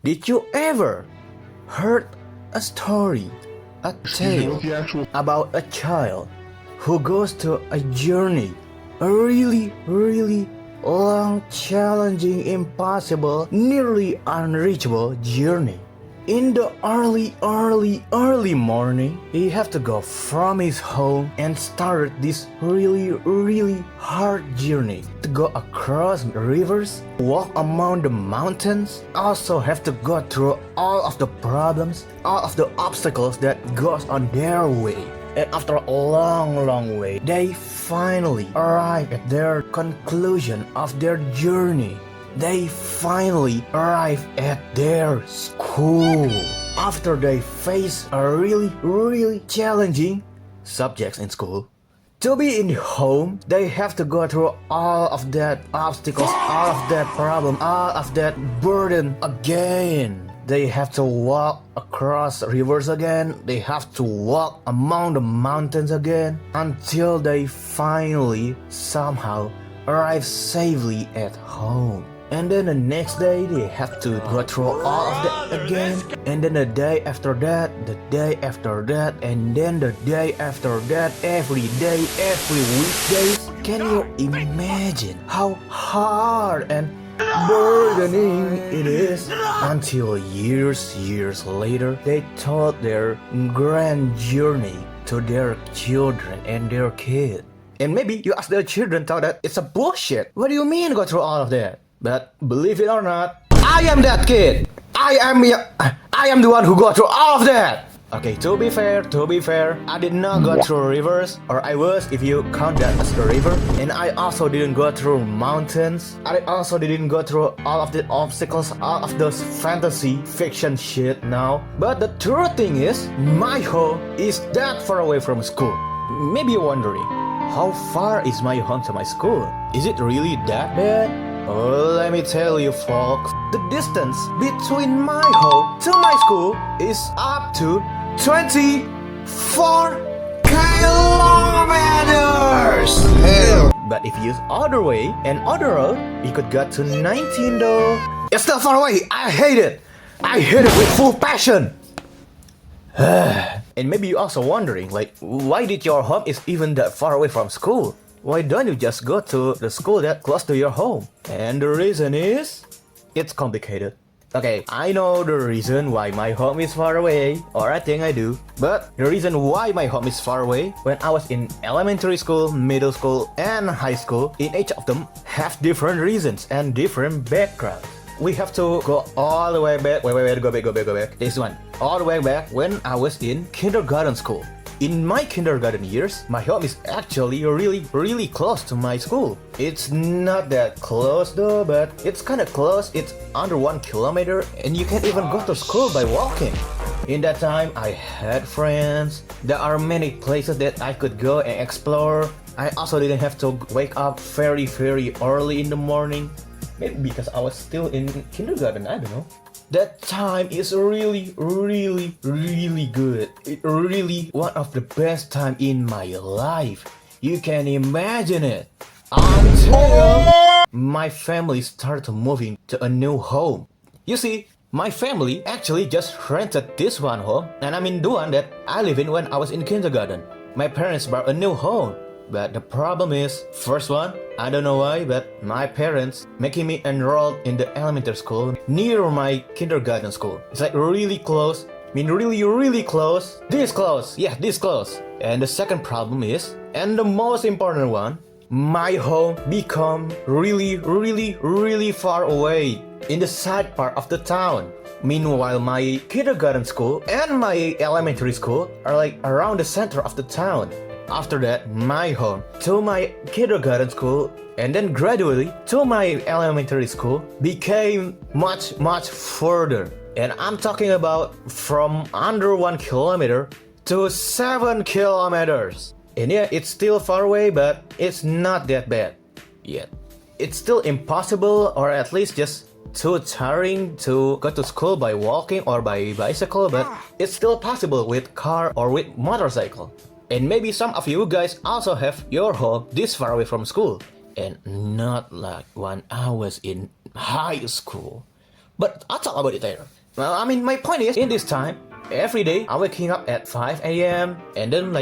Did you ever heard a story, a tale about a child who goes to a journey, a really long, challenging, impossible, nearly unreachable journey? In the early morning, he have to go from his home and start this really hard journey to go across rivers, walk among the mountains, also have to go through all of the problems, all of the obstacles that goes on their way. And after a long way, they finally arrive at their conclusion of their journey. They finally arrive at their school. After they face a really challenging subjects in school. To be in home, they have to go through all of that obstacles, all of that problem, all of that burden again. They have to walk across rivers again. They have to walk among the mountains again until they finally somehow arrive safely at home. And then the next day they have to go through all of that again. And then the day after that, the day after that, and then the day after that, every day, every weekdays. Can you imagine how hard and burdening it is? Until years later, they told their grand journey to their children and their kids. And maybe you ask their children, thought that it's a bullshit. What do you mean go through all of that? But believe it or not, I am that kid. I am the one who got through all of that. Okay, to be fair, I did not go through rivers, or I was, if you count that as a river. And I also didn't go through mountains. I also didn't go through all of the obstacles, all of those fantasy fiction shit now. But the true thing is, my home is that far away from school. Maybe you're wondering, how far is my home to my school? Is it really that bad? Oh, let me tell you folks, the distance between my home to my school is up to 24 kilometers! Hell. But if you use other way and other road, you could get to 19 though. It's still far away, I hate it! I hate it with full passion! And maybe you're also wondering, like, why did your home is even that far away from school? Why don't you just go to the school that close to your home? And the reason is, it's complicated. Okay, I know the reason why my home is far away, or I think I do. But the reason why my home is far away, when I was in elementary school, middle school, and high school, in each of them have different reasons and different backgrounds. We have to go all the way back, go back. This one, all the way back when I was in kindergarten school. In my kindergarten years, my home is actually really close to my school. It's not that close though, but it's kinda close. It's under 1 kilometer and you can even go to school by walking. In that time, I had friends. There are many places that I could go and explore. I also didn't have to wake up very early in the morning. Maybe because I was still in kindergarten, I don't know. That time is really good. It really one of the best time in my life. You can imagine it. Until my family started moving to a new home. You see, my family actually just rented this one home, and I mean the one that I live in when I was in kindergarten. My parents bought a new home. But the problem is, first one, I don't know why, but my parents making me enrolled in the elementary school near my kindergarten school. It's like really close. I mean really close. This close. Yeah, this close. And the second problem is, and the most important one, my home become really far away in the side part of the town. Meanwhile, my kindergarten school and my elementary school are like around the center of the town. After that, my home to my kindergarten school and then gradually to my elementary school became much further. And I'm talking about from under 1 kilometer to 7 kilometers. And yeah, it's still far away, but it's not that bad yet. It's still impossible, or at least just too tiring to go to school by walking or by bicycle, but it's still possible with car or with motorcycle. And maybe some of you guys also have your home this far away from school. And not like when I was in high school. But I'll talk about it later. Well, I mean, my point is, in this time, every day I'm waking up at 5 a.m. and then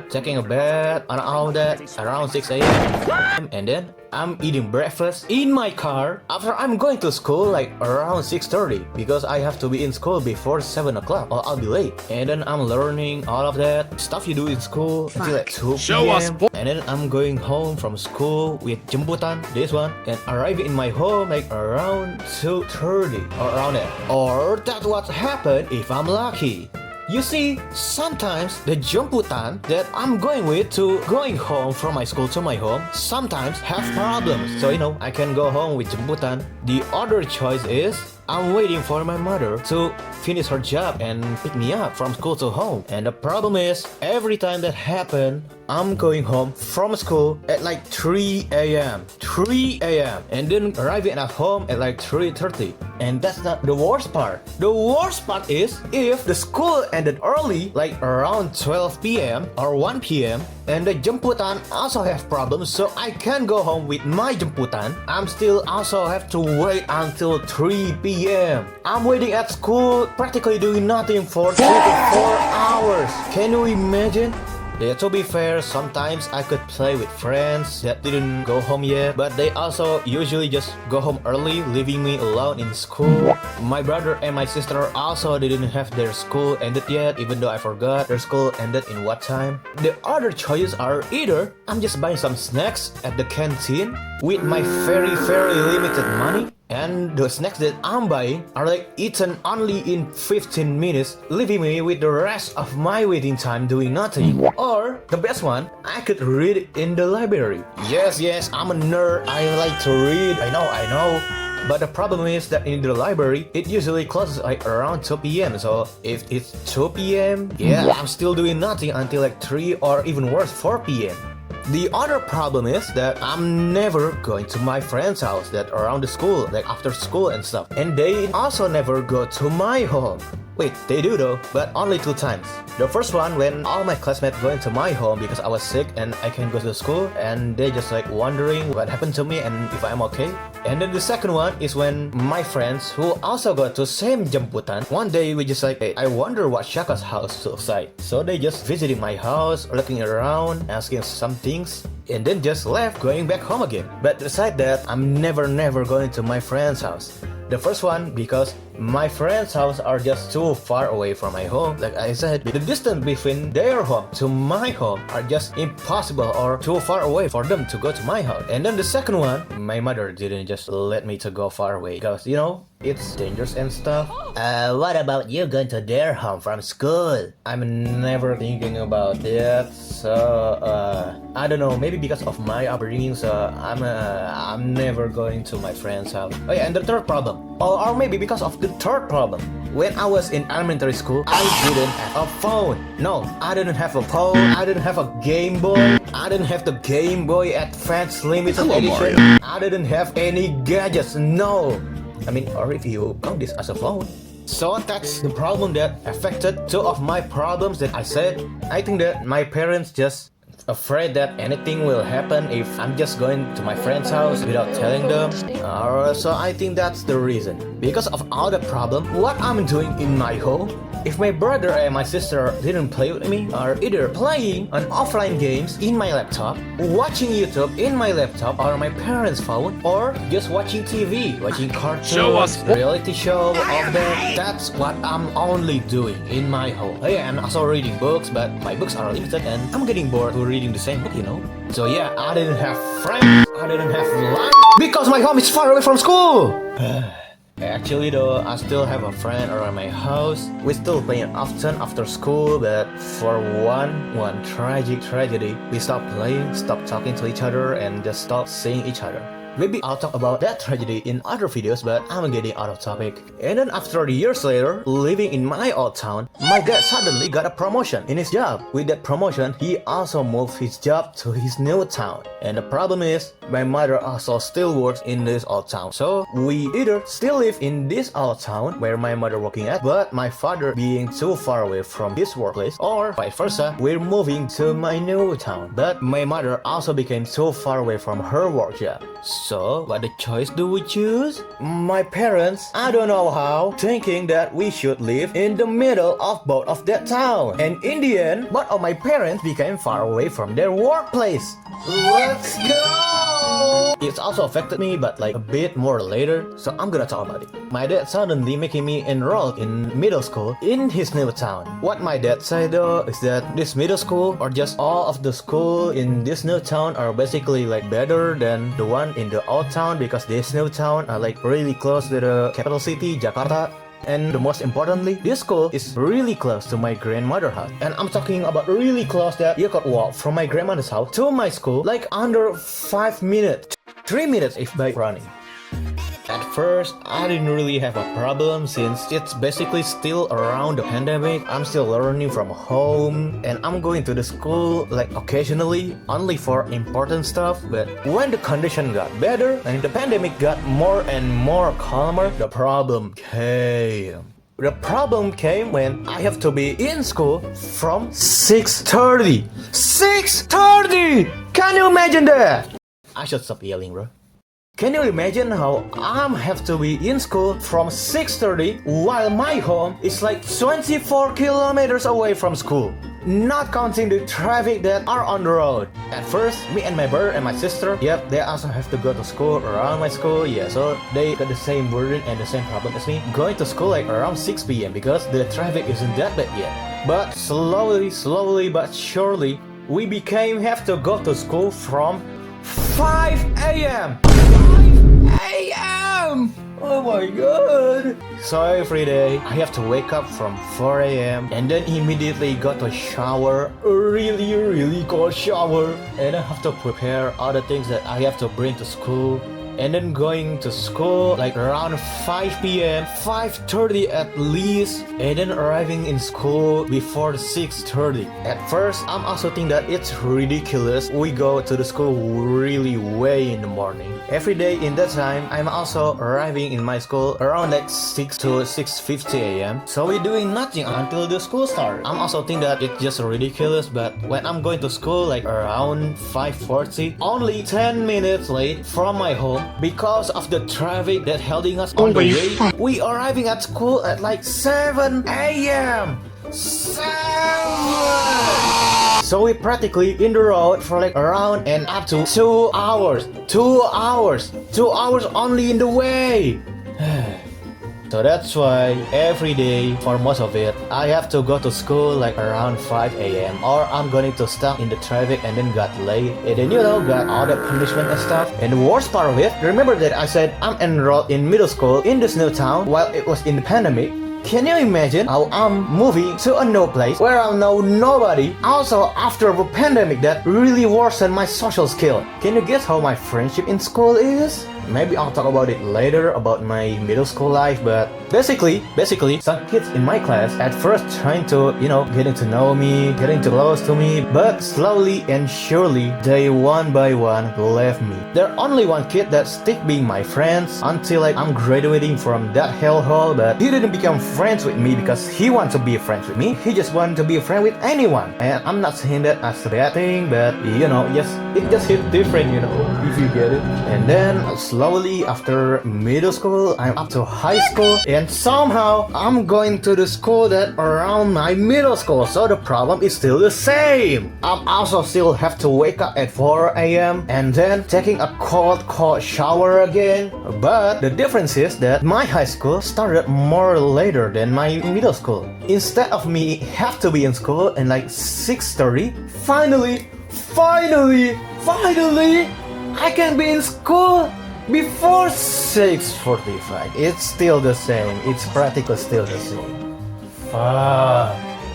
taking a bath and all that around 6 a.m. and then I'm eating breakfast in my car after I'm going to school around 6:30 because I have to be in school before 7 o'clock or I'll be late. And then I'm learning all of that stuff you do in school until at 2 p.m. And then I'm going home from school with jemputan, this one, and arriving in my home around 2:30 or around that. Or that's what happened if I'm lucky. You see, sometimes the jemputan that I'm going with to going home from my school to my home sometimes have problems. So I can go home with jemputan. The other choice is I'm waiting for my mother to finish her job and pick me up from school to home. And the problem is, every time that happens, I'm going home from school at 3 a.m. 3 a.m. and then arriving at home at 3:30. And that's not the worst part. The worst part is if the school ended early, around 12 p.m. or 1 p.m. and the jemputan also have problems, so I can't go home with my jemputan. I'm still also have to wait until 3 p.m. I'm waiting at school, practically doing nothing for 3 to 4 hours. Can you imagine? Yeah, to be fair, sometimes I could play with friends that didn't go home yet, but they also usually just go home early, leaving me alone in school. My brother and my sister also didn't have their school ended yet, even though I forgot their school ended in what time. The other choices are either I'm just buying some snacks at the canteen with my very limited money, and the snacks that I'm buying are eaten only in 15 minutes, leaving me with the rest of my waiting time doing nothing. Or, the best one, I could read in the library. Yes, I'm a nerd, I like to read, I know. But the problem is that in the library, it usually closes around 2 p.m. So if it's 2 p.m., yeah, I'm still doing nothing until 3 or even worse, 4 p.m. The other problem is that I'm never going to my friend's house that around the school, after school and stuff. And they also never go to my home. Wait, they do though, but only 2 times. The first one when all my classmates going to my home because I was sick and I can't go to school, and they just wondering what happened to me and if I'm okay. And then the second one is when my friends who also go to same jemputan, one day we just hey, I wonder what Syaka's house looks like. So they just visiting my house, looking around, asking some things, and then just left, going back home again. But besides that, I'm never going to my friend's house. The first one because my friend's house are just too far away from my home. Like I said, the distance between their home to my home are just impossible or too far away for them to go to my house. And then the second one, my mother didn't just let me to go far away because it's dangerous and stuff. What about you going to their home from school? I'm never thinking about that. So I don't know, maybe because of my upbringing, so I'm never going to my friend's house. Oh yeah, and the third problem, or maybe because of the third problem. When I was in elementary school, I didn't have a phone. No, I didn't have a phone. I didn't have a Game Boy. I didn't have the Game Boy Advance Limited Edition. Mario. I didn't have any gadgets. No. I mean, or if you count this as a phone. So that's the problem that affected 2 of my problems that I said. I think that my parents just afraid that anything will happen if I'm just going to my friend's house without telling them. So I think that's the reason. Because of all the problem, what I'm doing in my home, if my brother and my sister didn't play with me, are either playing on offline games in my laptop, watching YouTube in my laptop or my parents' phone, or just watching TV, watching cartoons, reality show, all that. That's what I'm only doing in my home. Oh yeah, I'm also reading books, but my books are limited and I'm getting bored with reading the same book, So yeah, I didn't have friends, I didn't have life, because my home is far away from school. Actually though, I still have a friend around my house. We still playing often after school, but for one tragic tragedy, we stopped playing, stopped talking to each other, and just stopped seeing each other. Maybe I'll talk about that tragedy in other videos, but I'm getting out of topic. And then after years later, living in my old town, my dad suddenly got a promotion in his job. With that promotion, he also moved his job to his new town. And the problem is, my mother also still works in this old town. So we either still live in this old town where my mother working at, but my father being too far away from his workplace, or vice versa, we're moving to my new town. But my mother also became too far away from her work job. So, what the choice do we choose? My parents, I don't know how, thinking that we should live in the middle of both of that town. And in the end, both of my parents became far away from their workplace. Let's go! It's also affected me, but like a bit more later, so I'm gonna talk about it. My dad suddenly making me enroll in middle school in his new town. What my dad said though is that this middle school or just all of the school in this new town are basically like better than the one in the old town because this new town are like really close to the capital city, Jakarta. And the most importantly, this school is really close to my grandmother's house. And I'm talking about really close that you could walk from my grandmother's house to my school like under 5 minutes, 3 minutes if by running. At first, I didn't really have a problem since it's basically still around the pandemic. I'm still learning from home and I'm going to the school like occasionally, only for important stuff. But when the condition got better and the pandemic got more and more calmer, the problem came. The problem came when I have to be in school from 6:30. 6:30! Can you imagine that? I should stop yelling, bro. Can you imagine how I have to be in school from 6:30 while my home is like 24 kilometers away from school? Not counting the traffic that are on the road. At first, me and my brother and my sister, yep, they also have to go to school around my school, yeah, so they got the same burden and the same problem as me, going to school like around 6 p.m. because the traffic isn't that bad yet. But slowly but surely, we have to go to school from 5 a.m. 5 a.m. Oh my god. So every day I have to wake up from 4 a.m. and then immediately go to shower, a really cold shower, and I have to prepare all the things that I have to bring to school. And then going to school like around 5 p.m, 5:30 at least, and then arriving in school before 6:30. At first, I'm also thinking that it's ridiculous. We go to the school really way in the morning. Every day in that time, I'm also arriving in my school around like 6 to 6:50 a.m. So we're doing nothing until the school starts. I'm also thinking that it's just ridiculous, but when I'm going to school like around 5:40, only 10 minutes late from my home, because of the traffic that holding us on the way, we arriving at school at like 7 a.m. 7! So we practically in the road for like around and up to 2 hours. 2 hours! 2 hours only in the way! So that's why every day, for most of it, I have to go to school like around 5 a.m. or I'm going to stuck in the traffic and then got late and then got all the punishment and stuff. And the worst part of it, remember that I said I'm enrolled in middle school in this new town while it was in the pandemic? Can you imagine how I'm moving to a new place where I know nobody? Also after the pandemic that really worsened my social skill. Can you guess how my friendship in school is? Maybe I'll talk about it later about my middle school life, but basically, some kids in my class at first trying to, getting to know me, getting too close to me, but slowly and surely, they one by one left me. There's only one kid that stick being my friends until like I'm graduating from that hellhole, but he didn't become friends with me because he wants to be friends with me. He just wanted to be a friend with anyone. And I'm not saying that as a bad thing, but it just hit different, if you get it. And then slowly after middle school, I'm up to high school, and somehow I'm going to the school that around my middle school, so the problem is still the same. I'm also still have to wake up at 4 a.m. and then taking a cold shower again. But the difference is that my high school started more later than my middle school. Instead of me have to be in school in like 6:30, finally, I can be in school before 6:45. It's still the same. It's practically still the same.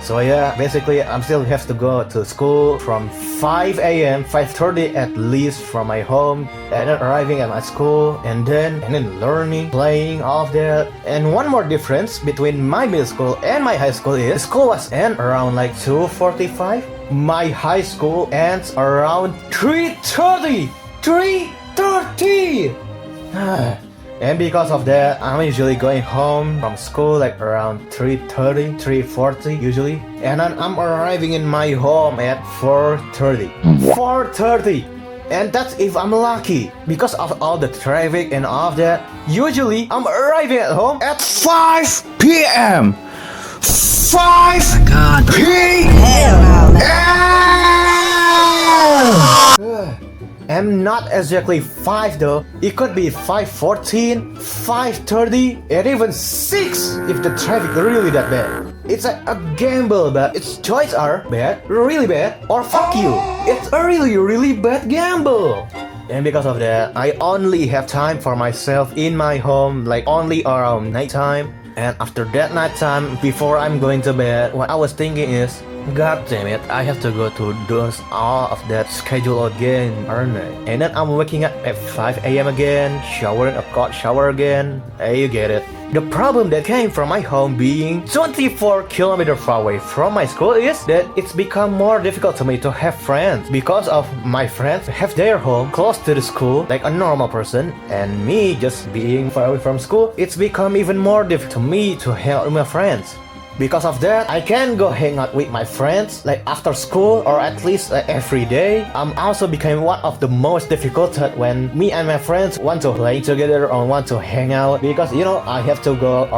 So yeah, basically I'm still have to go to school from 5 a.m, 5:30 at least from my home, and then arriving at my school, and then learning, playing, all of that. And one more difference between my middle school and my high school is school was end around like 2:45. My high school ends around 3:30. 3:30! And because of that, I'm usually going home from school like around 3:30, 3:40 usually. And then I'm arriving in my home at 4:30. 4:30! And that's if I'm lucky. Because of all the traffic and all of that, usually I'm arriving at home at 5 p.m. 5 p.m. I'm not exactly 5 though. It could be 5:14, 5:30, and even 6 if the traffic really that bad. It's a gamble, but its choices are bad, really bad, or fuck you. It's a really bad gamble. And because of that, I only have time for myself in my home, like only around nighttime. And after that nighttime, before I'm going to bed, what I was thinking is, God damn it, I have to go to do all of that schedule again, aren't I? And then I'm waking up at 5 a.m. again, showering a cold shower again. Hey, you get it. The problem that came from my home being 24 kilometers far away from my school is that it's become more difficult to me to have friends because of my friends have their home close to the school like a normal person, and me just being far away from school, it's become even more difficult to me to hang out with my friends. Because of that, I can go hang out with my friends like after school or at least every day. I'm also becoming one of the most difficult when me and my friends want to play together or want to hang out, because I have to go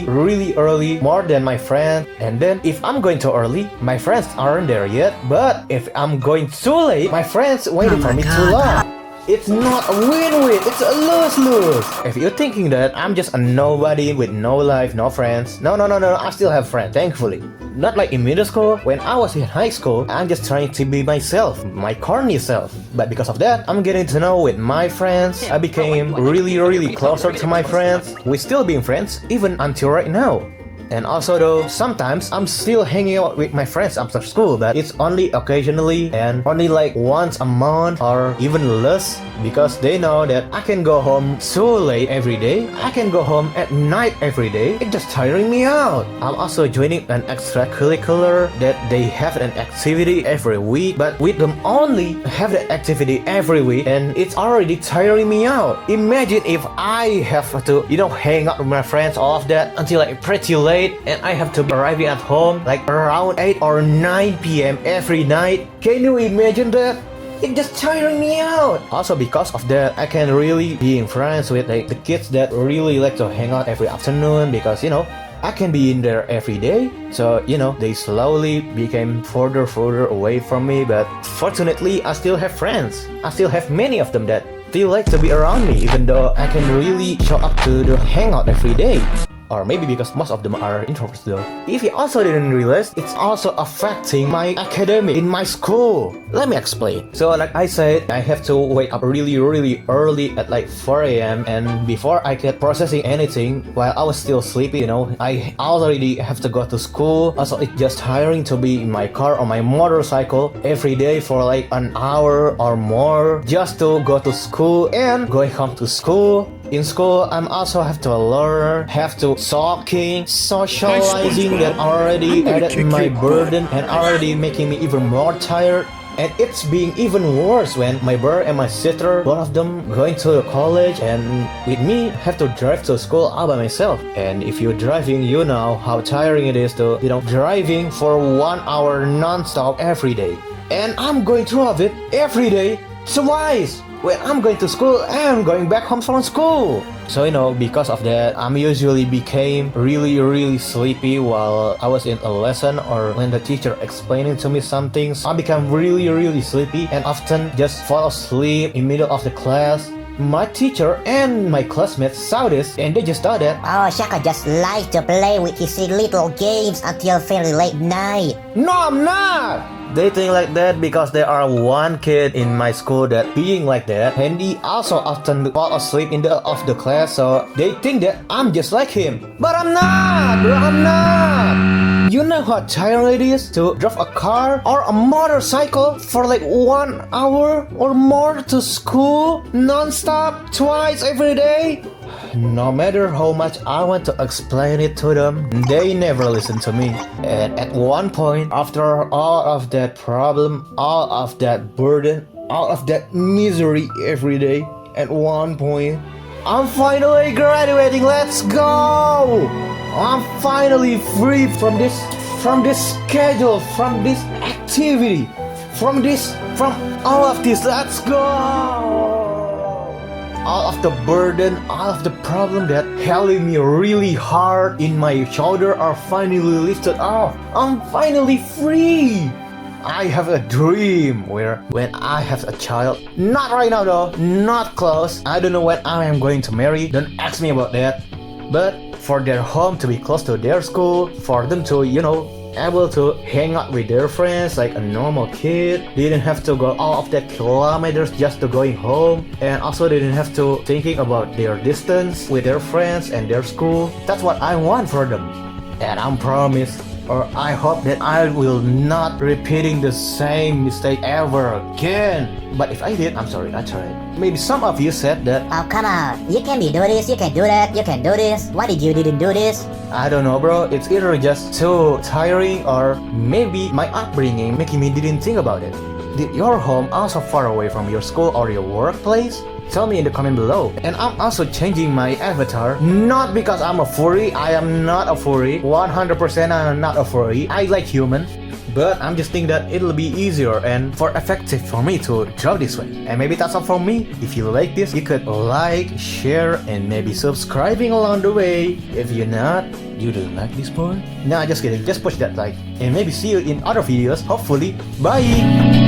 really early, more than my friends. And then if I'm going too early, my friends aren't there yet. But if I'm going too late, my friends waiting for me too long. It's not a win-win, it's a lose-lose. If you're thinking that I'm just a nobody with no life, no friends, no, I still have friends, thankfully. Not like in middle school, when I was in high school, I'm just trying to be myself, my corny self. But because of that, I'm getting to know with my friends. I became really closer to my friends. We're still being friends, even until right now. And also though, sometimes I'm still hanging out with my friends after school, but it's only occasionally and only like once a month or even less, because they know that I can go home so late every day, I can go home at night every day. It's just tiring me out. I'm also joining an extracurricular that they have an activity every week, but with them only have the activity every week, and it's already tiring me out. Imagine if I have to, hang out with my friends, all of that until like pretty late, and I have to be arriving at home like around 8 or 9 p.m. every night. Can you imagine that? It's just tiring me out. Also because of that, I can really be in friends with like the kids that really like to hang out every afternoon, because I can be in there every day. So they slowly became further away from me, but fortunately I still have friends. I still have many of them that still like to be around me, even though I can really show up to the hangout every day. Or maybe because most of them are introverts though. If you also didn't realize, it's also affecting my academic in my school. Let me explain. So like I said, I have to wake up really early at like 4 a.m. and before I get processing anything while I was still sleepy, I already have to go to school. Also it's just tiring to be in my car or my motorcycle every day for like an hour or more just to go to school and going home to school. In school, I'm also have to learn, have to talking, socializing that already added my burden and already making me even more tired. And it's being even worse when my brother and my sister, both of them going to college, and with me have to drive to school all by myself. And if you're driving, you know how tiring it is to, driving for 1 hour non-stop every day. And I'm going through of it every day, twice. When I'm going to school and going back home from school. So because of that, I'm usually became really sleepy while I was in a lesson or when the teacher explaining to me something. So I become really sleepy and often just fall asleep in middle of the class. My teacher and my classmates saw this and they just thought that, oh, Syaka just likes to play with his little games until very late night. No, I'm not! They think like that because there are one kid in my school that being like that, and he also often fall asleep in the of the class, so they think that I'm just like him. But I'm not, bro, I'm not. You know how tiring it is to drive a car or a motorcycle for like 1 hour or more to school non-stop twice every day? No matter how much I want to explain it to them, they never listen to me. And at one point, after all of that problem, all of that burden, all of that misery every day, at one point, I'm finally graduating, let's go! I'm finally free from this schedule, from this activity, from all of this, let's go! All of the burden, all of the problem that held me really hard in my shoulder are finally lifted off. I'm finally free. I have a dream where when I have a child, not right now though, not close. I don't know when I am going to marry, don't ask me about that. But for their home to be close to their school, for them to, able to hang out with their friends like a normal kid. They didn't have to go all of that kilometers just to going home, and also they didn't have to thinking about their distance with their friends and their school. That's what I want for them, and I'm promised, or I hope that I will not repeating the same mistake ever again. But if I did, I'm sorry, I tried. Maybe some of you said that, Oh, come on. You can do this, you can do that, you can do this. Why did you didn't do this? I don't know, bro. It's either just too tiring or maybe my upbringing making me didn't think about it. Did your home also far away from your school or your workplace? Tell me in the comment below. And I'm also changing my avatar, not because I'm a furry. I am not a furry. 100% I am not a furry. I like humans. But I'm just thinking that it'll be easier and more effective for me to draw this way. And maybe that's all from me. If you like this, you could like, share, and maybe subscribing along the way. If you're not, you don't like this part? Nah, just kidding. Just push that like. And maybe see you in other videos. Hopefully. Bye!